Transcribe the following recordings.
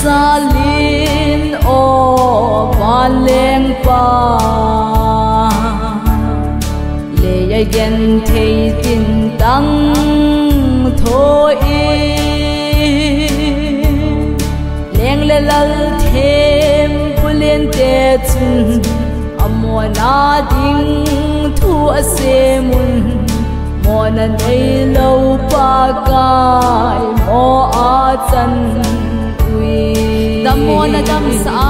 salin o valeng pa le gen thei tin tang thôi leng le lal thêm pulien te chun amona ding thu ase mun mona nei lo pa kai mo a chan ui damona dam sa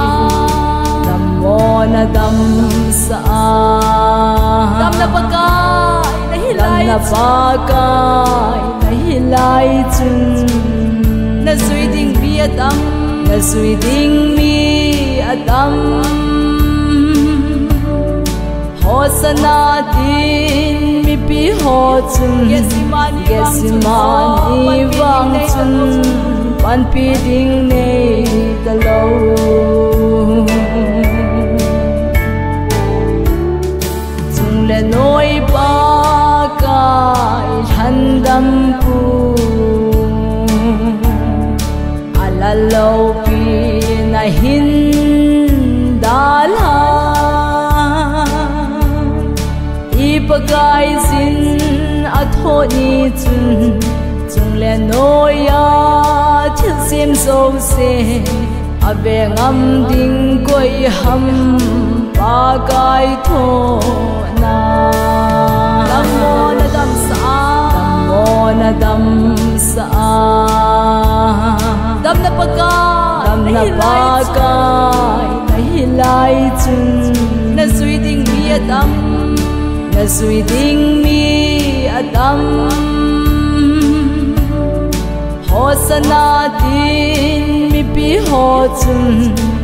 damona dam sa dam na pakai na hilai na pakai na hilai chun na sui ding bi adam na sui ding mi adam hosana din mi pi ho chun yesimani wang chun pan pi ding nei ta lo chung le noi pa kai han dam pu ala lo pi na hin dala pagai sin athoni chun chung le noya thil sim so se ave ngam ding koi ham pagai tho na damona dam sa dam na pagai na hilai chun na sui ding mi adam na sui ding mi adam hosana din mi pi ho chun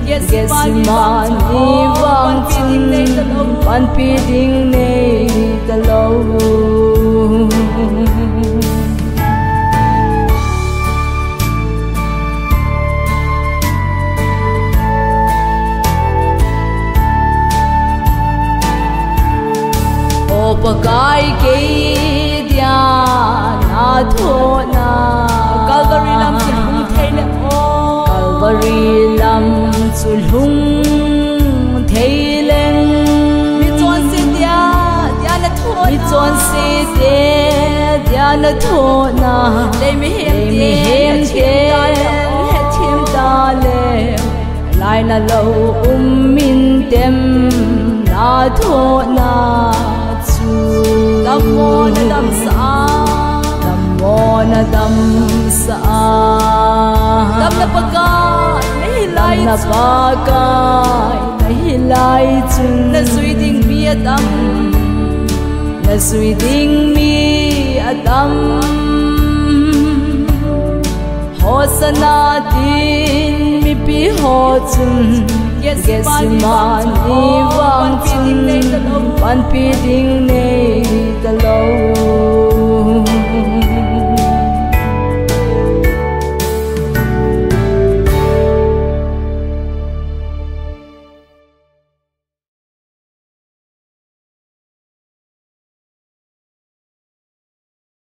yesimani wang chun pan pi ding nei ta lo pakai ke dia na tho na Calvary lam chulhung theile o Calvary lam chulhung theile mi chon se dia na tho mi chon se dia na tho na le mi hem the thim da le lai na lo min tem na tho na damona dam sa dam na pakai na hilai chun na sui ding mi adam na sui ding mi adam hosana din mi pi ho chun yesimani wang chun pan pi ding